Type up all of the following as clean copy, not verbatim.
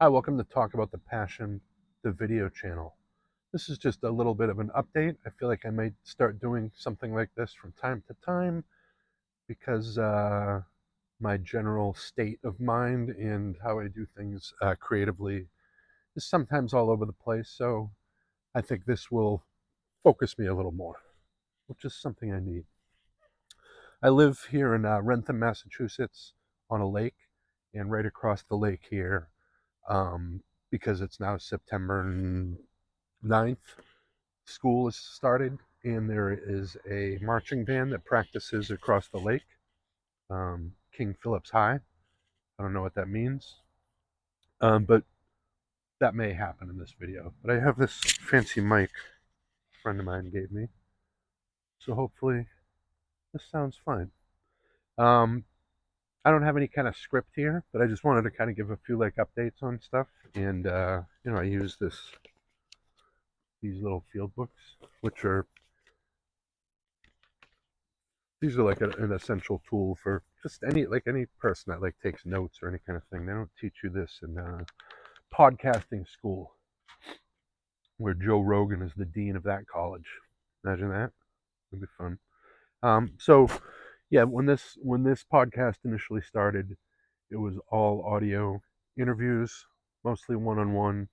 Hi, welcome to Talk About the Passion, the video channel. This is just a little bit of an update. I feel like I might start doing something like this from time to time because my general state of mind and how I do things creatively is sometimes all over the place. So I think this will focus me a little more, which is something I need. I live here in Rentham, Massachusetts on a lake, and right across the lake here, um, because it's now September 9th, school is started, and there is a marching band that practices across the lake, King Philip's High. I don't know what that means, but that may happen in this video. But I have this fancy mic a friend of mine gave me, so hopefully this sounds fine. Um, I don't have any kind of script here, but I just wanted to kind of give a few like updates on stuff, and I use these little field books, which are these are like an essential tool for just any person that like takes notes or any kind of thing. They don't teach you this in podcasting school, where Joe Rogan is the dean of that college. Imagine that. It'd be fun. So yeah, when this podcast initially started, it was all audio interviews, mostly one on one,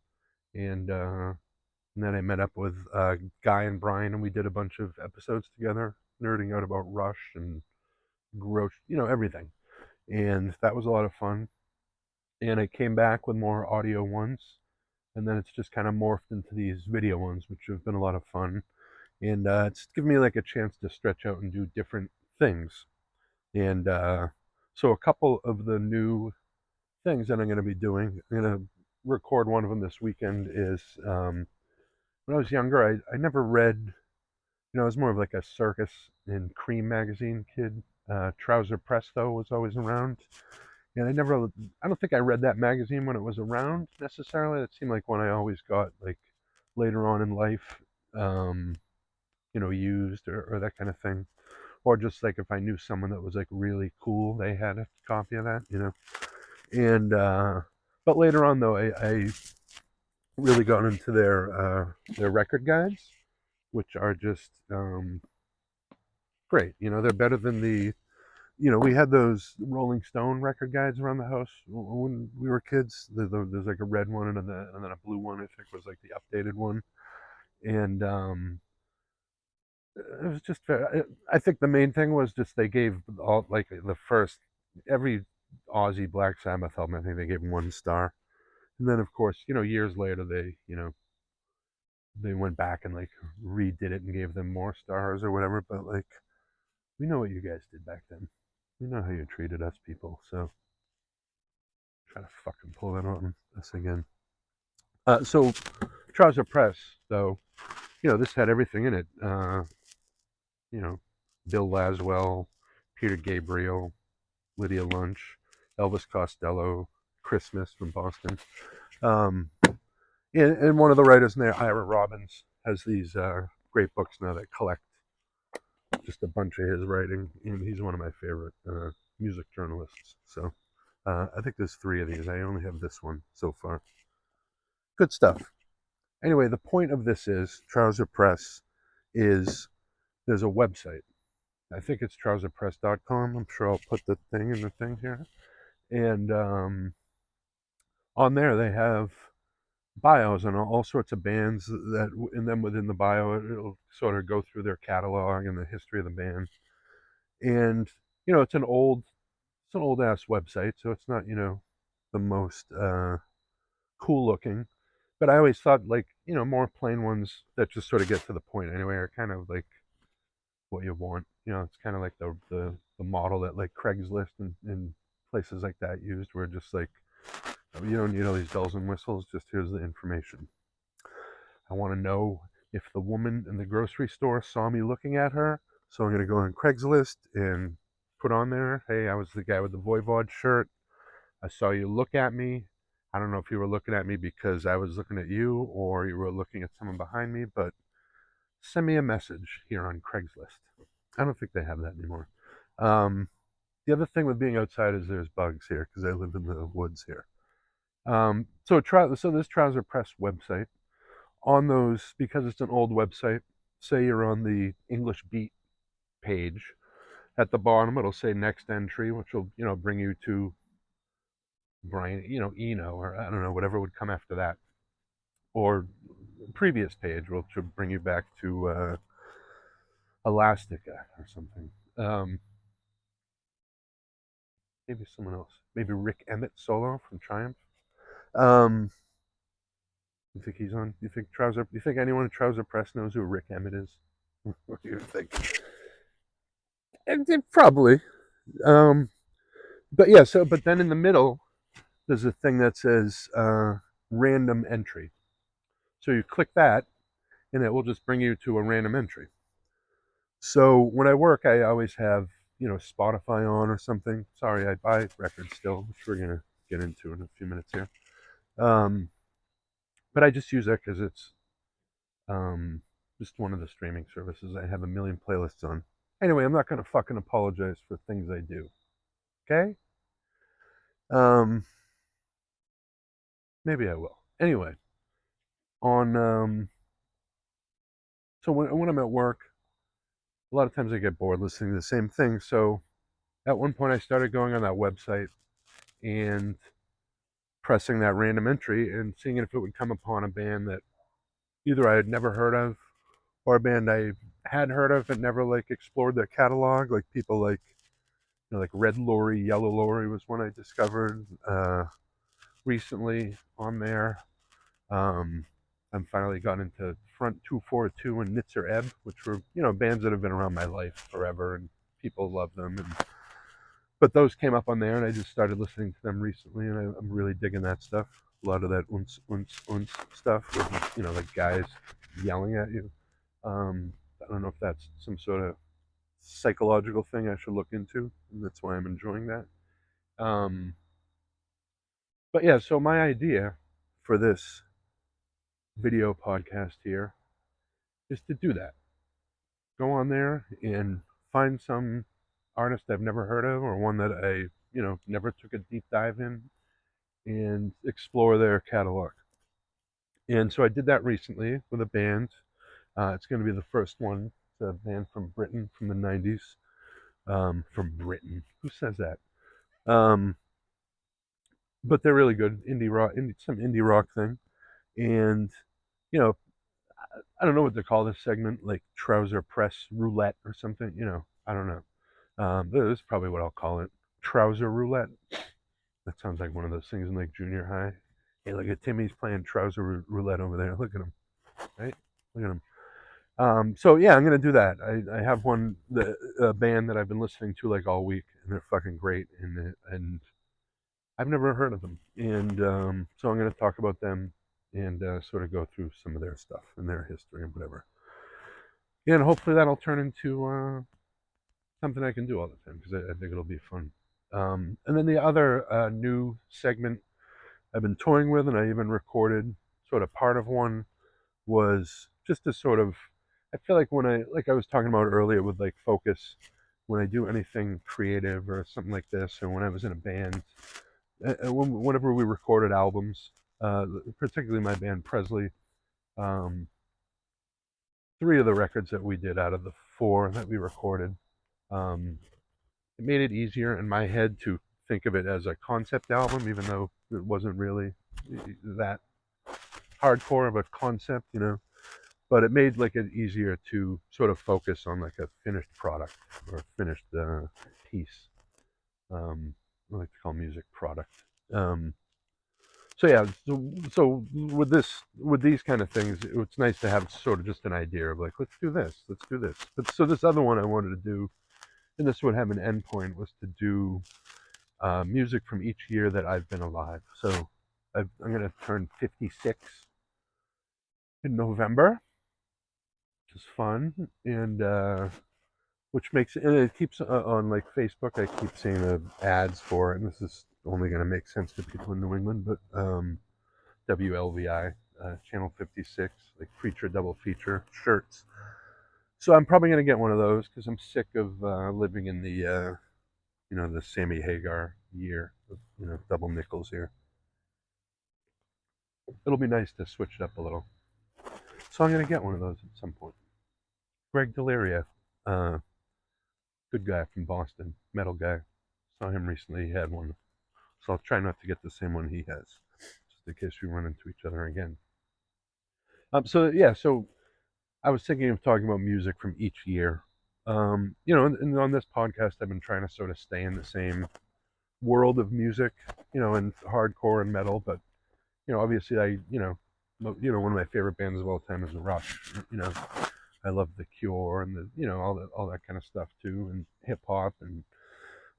and then I met up with Guy and Brian, and we did a bunch of episodes together, nerding out about Rush and Gross, everything. And that was a lot of fun. And I came back with more audio ones, and then it's just kind of morphed into these video ones, which have been a lot of fun. And it's given me like a chance to stretch out and do different things. And so a couple of the new things that I'm going to be doing, I'm going to record one of them this weekend. Is when I was younger, I never read. I was more of like a circus and cream magazine kid. Trouser Press, though, was always around. And I don't think I read that magazine when it was around necessarily. It seemed like one I always got like later on in life, um, used or that kind of thing. Or just like if I knew someone that was like really cool, they had a copy of that. And, but later on though, I really got into their record guides, which are just great. They're better than we had those Rolling Stone record guides around the house when we were kids. There's like a red one and then a blue one. I think was like the updated one, and it was just. I think the main thing was just they gave all like the first every Aussie Black Sabbath album. I think they gave 1 star, and then of course years later they went back and like redid it and gave them more stars or whatever. But like we know what you guys did back then. We know how you treated us people. So try to fucking pull that on us again. So Trouser Press, though, this had everything in it. You know, Bill Laswell, Peter Gabriel, Lydia Lunch, Elvis Costello, Christmas from Boston. And one of the writers in there, Ira Robbins, has these great books now that collect just a bunch of his writing, and he's one of my favorite music journalists. So I think there's 3 of these. I only have this one so far. Good stuff. Anyway, the point of this is Trouser Press is there's a website. I think it's trouserpress.com. I'm sure I'll put the thing in the thing here. And on there they have bios on all sorts of bands that, and then within the bio it'll sort of go through their catalog and the history of the band. And it's an old ass website, so it's not the most cool looking. But I always thought like more plain ones that just sort of get to the point anyway are kind of like what you want. It's kind of like the model that like Craigslist and places like that used, where just like you don't need all these bells and whistles. Just here's the information. I want to know if the woman in the grocery store saw me looking at her, so I'm going to go on Craigslist and put on there, hey, I was the guy with the Voivod shirt. I saw you look at me. I don't know if you were looking at me because I was looking at you or you were looking at someone behind me, but send me a message here on Craigslist. I don't think they have that anymore. The other thing with being outside is there's bugs here because I live in the woods here. So this Trouser Press website, on those, because it's an old website, say you're on the English Beat page, at the bottom it'll say next entry, which will, bring you to Brian, Eno, or I don't know, whatever would come after that, or previous page, which will bring you back to Elastica or something. Maybe someone else, maybe Rick Emmett solo from Triumph. You think he's on? You think anyone in Trouser Press knows who Rick Emmett is? What do you think? Probably. Um, but yeah, but then in the middle, there's a thing that says random entry. So you click that, and it will just bring you to a random entry. So when I work, I always have, Spotify on or something. Sorry, I buy records still, which we're going to get into in a few minutes here. But I just use that because it's just one of the streaming services I have a million playlists on. Anyway, I'm not going to fucking apologize for things I do. Okay? Maybe I will. Anyway, so when I'm at work, a lot of times I get bored listening to the same thing. So at one point I started going on that website and pressing that random entry and seeing if it would come upon a band that either I had never heard of or a band I had heard of and never like explored their catalog. Like people like, like Red Lorry, Yellow Lorry was one I discovered recently on there. I'm finally got into Front 242 and Nitzer Ebb, which were, bands that have been around my life forever and people love them. But those came up on there and I just started listening to them recently and I'm really digging that stuff. A lot of that uns stuff with, like guys yelling at you. I don't know if that's some sort of psychological thing I should look into, and that's why I'm enjoying that. But yeah, so my idea for this video podcast here is to do that. Go on there and find some artist I've never heard of or one that I, never took a deep dive in and explore their catalog. And so I did that recently with a band. It's going to be the first one. It's a band from Britain from the 90s. From Britain. Who says that? But they're really good. Indie rock, some indie rock thing. And, you know, I don't know what they call this segment, like Trouser Press Roulette or something. I don't know. This is probably what I'll call it. Trouser Roulette. That sounds like one of those things in like junior high. Hey, look at Timmy's playing Trouser Roulette over there. Look at him. Right? Look at him. So yeah, I'm gonna do that. I have a band that I've been listening to like all week, and they're fucking great, and I've never heard of them, and so I'm gonna talk about them and sort of go through some of their stuff and their history and whatever. And hopefully that'll turn into something I can do all the time because I think it'll be fun. And then the other new segment I've been toying with, and I even recorded sort of part of one, was just to sort of, I feel like like I was talking about earlier with like focus, when I do anything creative or something like this, or when I was in a band, whenever we recorded albums, particularly my band Presley, 3 of the records that we did out of the 4 that we recorded, it made it easier in my head to think of it as a concept album, even though it wasn't really that hardcore of a concept, but it made like it easier to sort of focus on like a finished product or a finished piece. I like to call music product. So yeah, so with these kind of things, it's nice to have sort of just an idea of like, let's do this. But so this other one I wanted to do, and this would have an endpoint, was to do music from each year that I've been alive. So I'm going to turn 56 in November, which is fun, and which makes it, and it keeps on like Facebook. I keep seeing the ads for it, and this is only going to make sense to people in New England, but WLVI, Channel 56, like Preacher Double Feature shirts. So I'm probably going to get one of those because I'm sick of living in the the Sammy Hagar year of double nickels here. it'll be nice to switch it up a little. So I'm gonna get one of those at some point. Greg Delaria, uh, good guy from Boston, metal guy. Saw him recently. He had one, so I'll try not to get the same one he has, just in case we run into each other again. So I was thinking of talking about music from each year. And on this podcast, I've been trying to sort of stay in the same world of music, and hardcore and metal. But obviously, one of my favorite bands of all time is Rush. I love The Cure and all that kind of stuff too, and hip hop and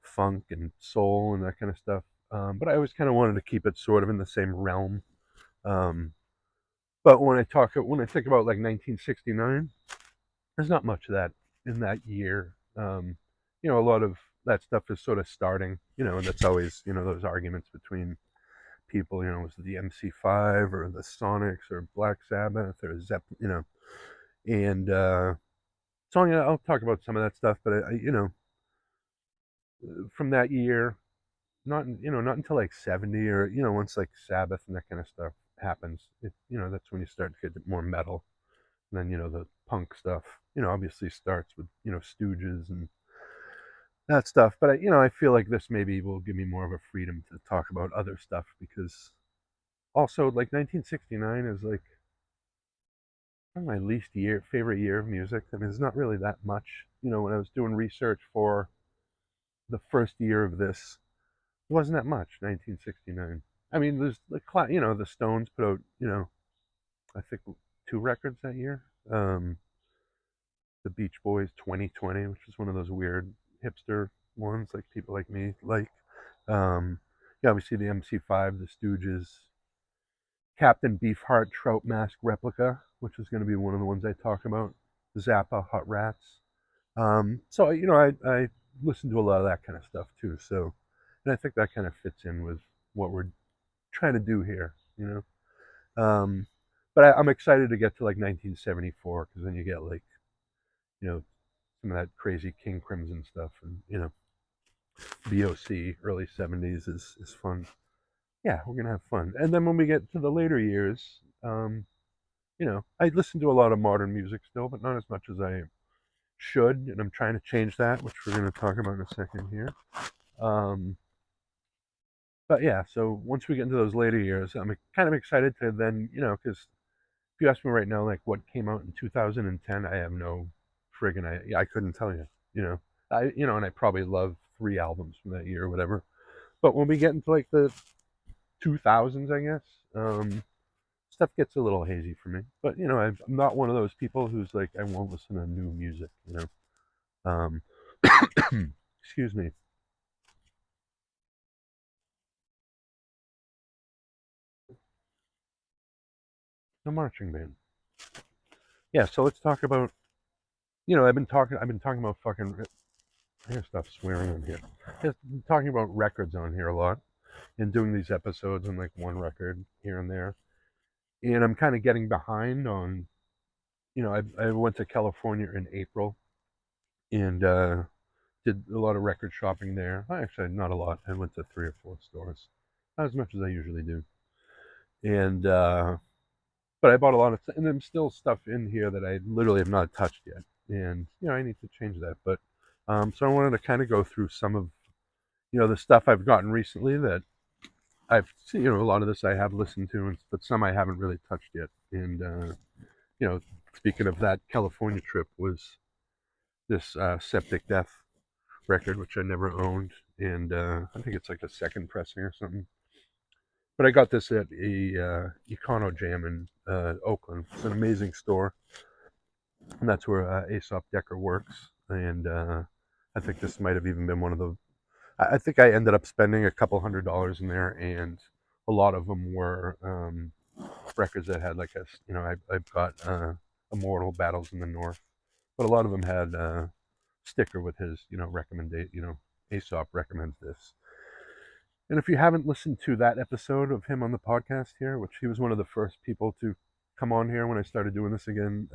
funk and soul and that kind of stuff. But I always kind of wanted to keep it sort of in the same realm. Um, but when I think about like 1969, there's not much of that in that year. A lot of that stuff is sort of starting, and that's always, those arguments between people, was it the MC5 or the Sonics or Black Sabbath or Zeppelin, and so I'll talk about some of that stuff, but from that year, not until like 70 or, once like Sabbath and that kind of stuff happens, that's when you start to get more metal. And then, the punk stuff, obviously starts with, Stooges and that stuff. But I feel like this maybe will give me more of a freedom to talk about other stuff because also like 1969 is like my favorite year of music. I mean, it's not really that much. When I was doing research for the first year of this, it wasn't that much. 1969. I mean, there's the Stones put out, I think two records that year. The Beach Boys 2020, which is one of those weird hipster ones like people like me like. Um, yeah, obviously the MC5, the Stooges, Captain Beefheart Trout Mask Replica, which is going to be one of the ones I talk about, Zappa, Hot Rats. So I listen to a lot of that kind of stuff too. So, and I think that kind of fits in with what we're trying to do here. But I'm excited to get to like 1974 because then you get like some of that crazy King Crimson stuff, and BOC early 70s is fun. Yeah, we're gonna have fun. And then when we get to the later years, I listen to a lot of modern music still, but not as much as I should, and I'm trying to change that, which we're gonna talk about in a second here. Um, but yeah, so once we get into those later years, I'm kind of excited to then, because if you ask me right now, like what came out in 2010, I have no friggin' I couldn't tell you. And I probably love 3 albums from that year or whatever. But when we get into like the 2000s, I guess, stuff gets a little hazy for me. But I'm not one of those people who's like I won't listen to new music. Um, excuse me. The marching band. Yeah. So let's talk about. I've been talking about fucking. I gotta stop swearing on here. I've been talking about records on here a lot and doing these episodes on like one record here and there. And I'm kind of getting behind on. I went to California in April and did a lot of record shopping there. Actually, not a lot. I went to 3 or 4 stores, not as much as I usually do. And but I bought a lot of, and there's still stuff in here that I literally have not touched yet. And I need to change that. But so I wanted to kind of go through some of the stuff I've gotten recently that I've seen. A lot of this I have listened to, but some I haven't really touched yet. And you know, speaking of that, California trip was this Septic Death record, which I never owned, and I think it's like a second pressing or something. But I got this at a Econo Jam in Oakland. It's an amazing store, and that's where Aesop Decker works. And I think this might have even been one of the. I think I ended up spending a couple $100 in there, and a lot of them were records that had like I've got Immortal Battles in the North, but a lot of them had sticker with his recommendation. Aesop recommends this. And if you haven't listened to that episode of him on the podcast here, which he was one of the first people to come on here when I started doing this again,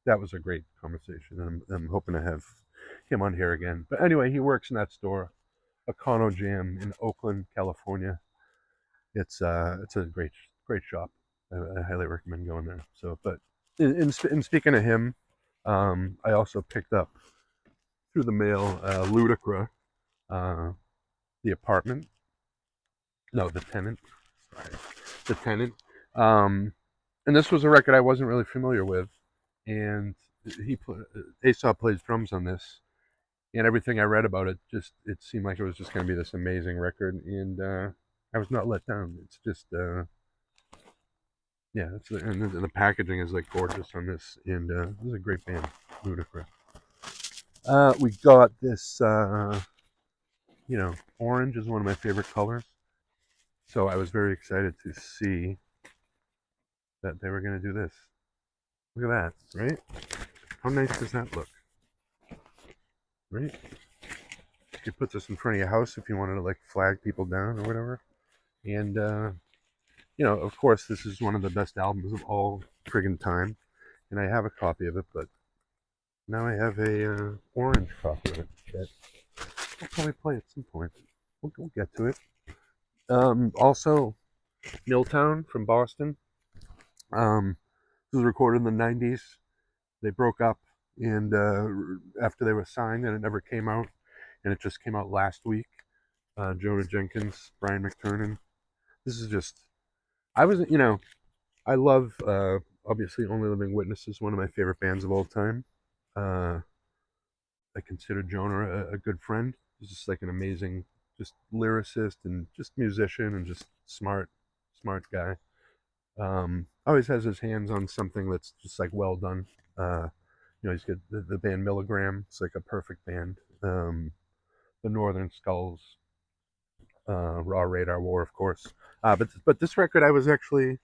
that was a great conversation. And I'm hoping to have him on here again. But anyway, he works in that store, Econo Jam in Oakland, California. It's a great great shop. I highly recommend going there. So, but in speaking of him, I also picked up through the mail Ludacra, uh, the apartment. No, the tenant. Sorry, the tenant. Um, and this was a record I wasn't really familiar with, and Aesop plays drums on this, and everything I read about it it seemed like it was just going to be this amazing record, and I was not let down. It's just yeah, and the packaging is like gorgeous on this, and this is a great band, Ludacris. We got this, orange is one of my favorite colors, so I was very excited to see that they were going to do this. Look at that, right? How nice does that look, right? You could put this in front of your house if you wanted to like flag people down or whatever. And of course, this is one of the best albums of all friggin' time, and I have a copy of it, but now I have a orange copy of it that I'll probably play at some point. We'll get to it. Also, Milltown from Boston. This was recorded in the '90s. They broke up, and after they were signed, and it never came out, and it just came out last week. Jonah Jenkins, Brian McTernan. This is just, I was, I love, obviously, Only Living Witnesses, one of my favorite bands of all time. I consider Jonah a good friend. He's just like an amazing, just lyricist and just musician and just smart guy. Always has his hands on something that's just like well done. He's got the band Milligram. It's like a perfect band. The Northern Skulls, Raw Radar War, of course. But this record, I was actually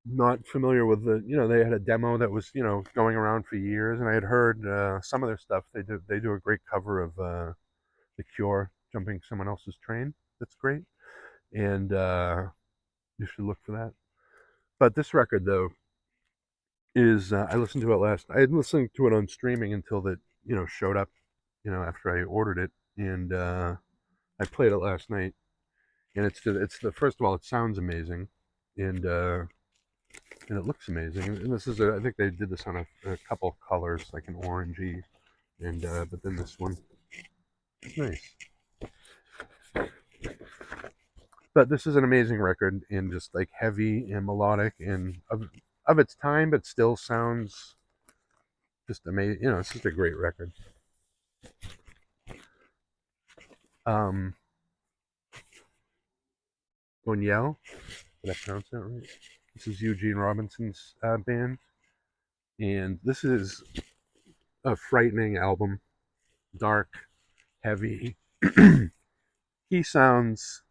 not familiar with they had a demo that was going around for years, and I had heard some of their stuff. They do a great cover of The Cure, Jumping Someone Else's Train. That's great, and you should look for that. But this record though is I listened to it last. I had listened to it on streaming until that showed up after I ordered it, and I played it last night, and it's the first of all, it sounds amazing, and it looks amazing. And this is I think they did this on a couple of colors, like an orangey, and but then this one, it's nice. But this is an amazing record, and just like heavy and melodic, and of its time, but still sounds just amazing. It's just a great record. Um, Buñuel, did I pronounce that right? This is Eugene Robinson's band, and this is a frightening album. Dark, heavy. He sounds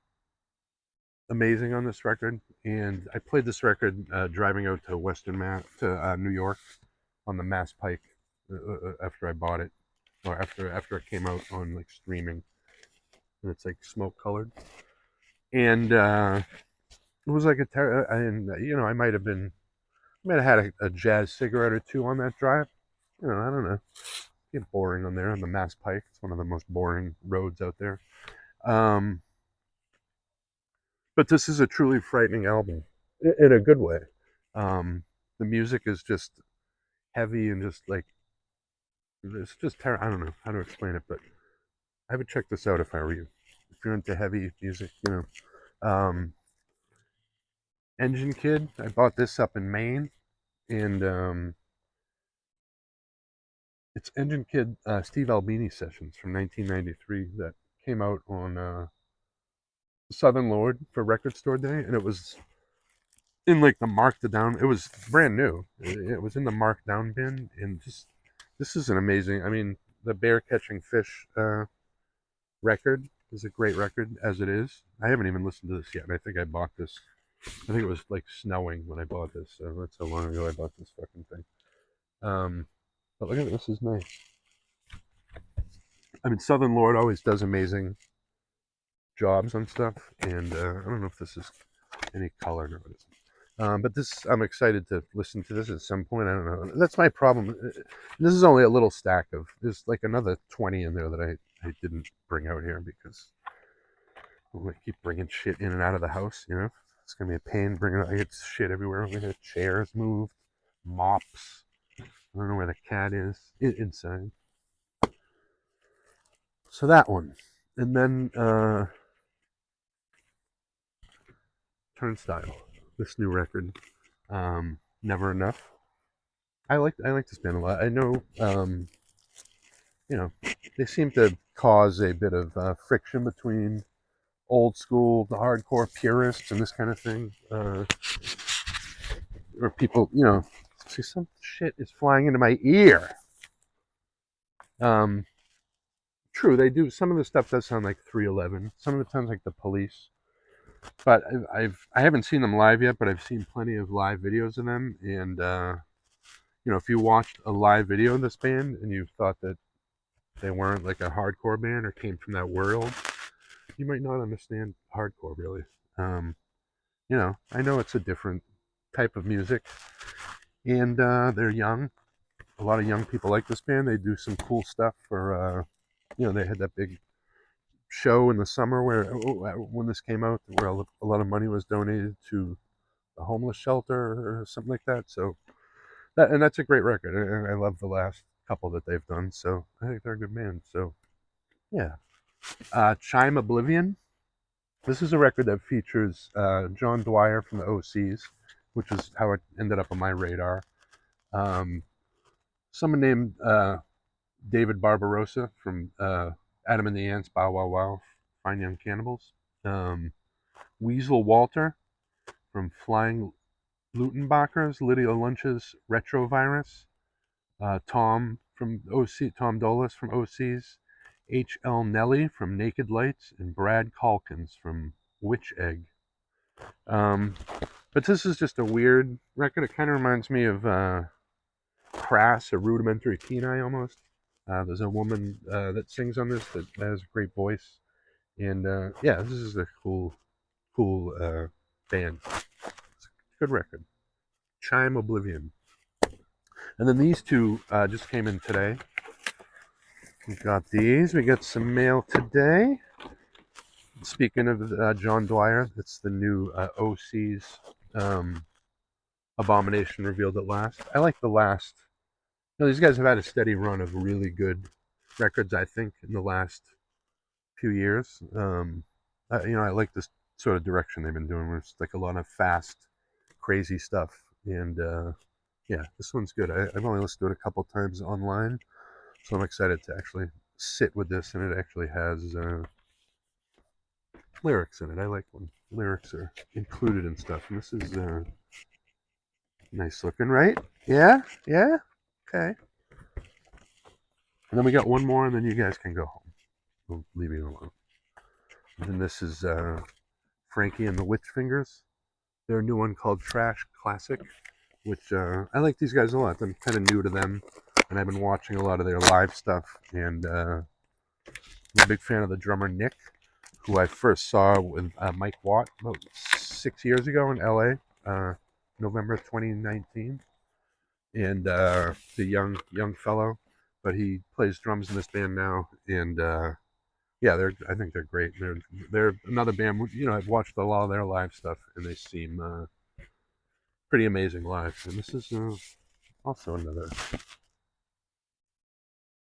amazing on this record, and I played this record driving out to New York, on the Mass Pike after I bought it, or after it came out on like streaming, and it's like smoke colored, and it was like I might have had a jazz cigarette or two on that drive. I don't know. Get boring on there on the Mass Pike. It's one of the most boring roads out there. But this is a truly frightening album in a good way. The music is just heavy and just like it's just I don't know how to explain it, but I would check this out if I were you. If you're into heavy music, Engine Kid. I bought this up in Maine, and it's Engine Kid Steve Albini sessions from 1993 that came out on Southern Lord for Record Store Day, and it was in like the marked down. It was brand new. It was in the marked down bin, and just this is an amazing. I mean, the Bear Catching Fish record is a great record as it is. I haven't even listened to this yet, and I think I bought this. I think it was like snowing when I bought this, so that's how long ago I bought this fucking thing. But look at it, this is nice. I mean, Southern Lord always does amazing jobs on stuff, and I don't know if this is any color or what it is. But this, I'm excited to listen to this at some point. I don't know. That's my problem. This is only a little stack of. There's like another 20 in there that I didn't bring out here because I keep bringing shit in and out of the house, It's gonna be a pain bringing. I get shit everywhere. We got chairs moved, mops. I don't know where the cat is. Inside. So that one, and then Turnstile. This new record, Never Enough. I like this band a lot. I know, you know, they seem to cause a bit of friction between old school, the hardcore purists, and this kind of thing. Or people, see, some shit is flying into my ear. True, they do. Some of the stuff does sound like 311. Some of it sounds like the Police. But I haven't seen them live yet, but I've seen plenty of live videos of them. And if you watched a live video of this band and you thought that they weren't like a hardcore band or came from that world, you might not understand hardcore really. I know it's a different type of music, and they're young. A lot of young people like this band. They do some cool stuff for, they had that big show in the summer where when this came out, where a lot of money was donated to a homeless shelter or something like that. So that's a great record. I love the last couple that they've done. So I think they're a good band. So yeah, Chime Oblivion. This is a record that features John Dwyer from the OCs, which is how it ended up on my radar. Someone named David Barbarossa from Adam and the Ants, Bow Wow Wow, Fine Young Cannibals. Weasel Walter from Flying Lutenbachers, Lydia Lunch's Retrovirus. Tom from OC, Tom Dolis from OCs. H.L. Nelly from Naked Lights, and Brad Calkins from Witch Egg. But this is just a weird record. It kind of reminds me of Crass, a Rudimentary Kenai almost. There's a woman that sings on this that has a great voice. And this is a cool band. It's a good record. Chime Oblivion. And then these two just came in today. We got these. We got some mail today. Speaking of John Dwyer, it's the new OC's Abomination Revealed at Last. I like the last. These guys have had a steady run of really good records, I think, in the last few years. I like this sort of direction they've been doing, where it's like a lot of fast, crazy stuff. And this one's good. I've only listened to it a couple times online, so I'm excited to actually sit with this, and it actually has lyrics in it. I like when lyrics are included and stuff. And this is nice looking, right? Yeah? Okay. And then we got one more, and then you guys can go home. We'll leave you alone. And then this is Frankie and the Witch Fingers. Their new one called Trash Classic, which I like these guys a lot. I'm kind of new to them, and I've been watching a lot of their live stuff. And I'm a big fan of the drummer Nick, who I first saw with Mike Watt about 6 years ago in LA, November 2019. And the young fellow, but he plays drums in this band now. And I think they're great. They're another band. I've watched a lot of their live stuff, and they seem pretty amazing live. And this is also another.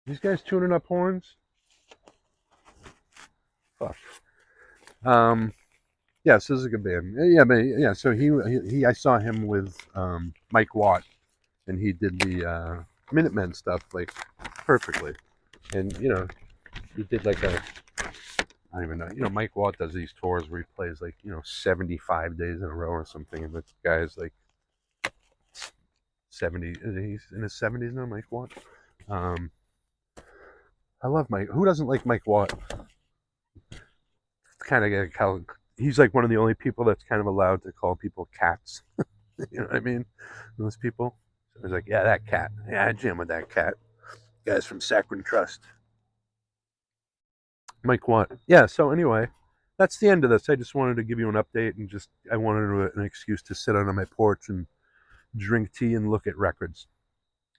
These guys tuning up horns. Fuck. Yes, this is a good band. Yeah. So he I saw him with Mike Watt, and he did the Minutemen stuff like perfectly. And he did like I don't even know. Mike Watt does these tours where he plays like 75 days in a row or something, and the guy's like 70. He's in his 70s now, Mike Watt. I love Mike. Who doesn't like Mike Watt? He's like one of the only people that's kind of allowed to call people cats. You know what I mean? Those people. So he's like, yeah, that cat. Yeah, I jam with that cat. Guys from Saccharin Trust. Mike Watt. Yeah, so anyway, that's the end of this. I just wanted to give you an update, and I wanted an excuse to sit out on my porch and drink tea and look at records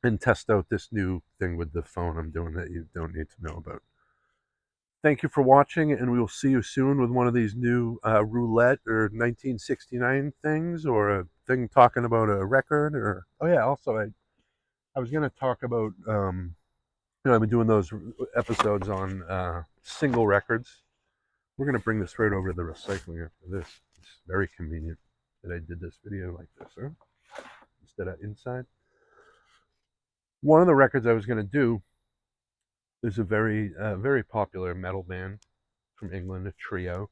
and test out this new thing with the phone I'm doing that you don't need to know about. thank you for watching, and we will see you soon with one of these new roulette or 1969 things, or a thing talking about a record. Or oh yeah, also I was going to talk about I've been doing those episodes on single records. We're going to bring this right over to the recycling after this. It's very convenient that I did this video like this, huh? Instead of inside. One of the records I was going to do is a very popular metal band from England, a trio,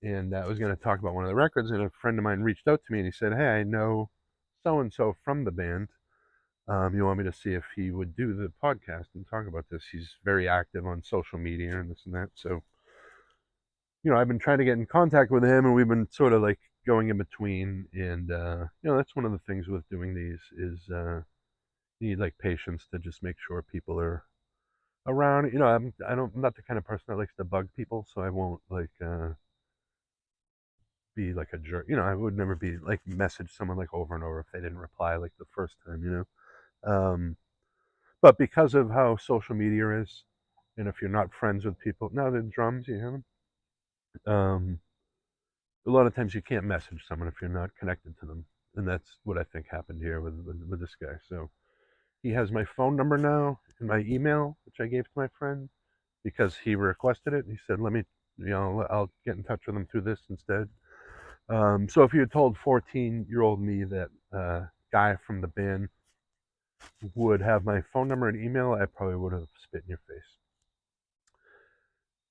and I was going to talk about one of the records. And a friend of mine reached out to me and he said, "Hey, I know so and so from the band. You want me to see if he would do the podcast and talk about this? He's very active on social media and this and that." So, I've been trying to get in contact with him, and we've been sort of like going in between. And that's one of the things with doing these is you need like patience to just make sure people are around. I'm not the kind of person that likes to bug people, so I won't like be like a jerk. I would never be like message someone like over and over if they didn't reply like the first time. But because of how social media is, and if you're not friends with people, now the drums, you hear them. A lot of times you can't message someone if you're not connected to them, and that's what I think happened here with this guy. So he has my phone number now and my email, which I gave to my friend because he requested it. He said, "Let me, I'll get in touch with him through this instead." So if you had told 14-year-old me that guy from the band would have my phone number and email, I probably would have spit in your face.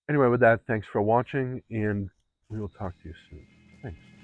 Anyway, with that, thanks for watching, and we will talk to you soon. Thanks.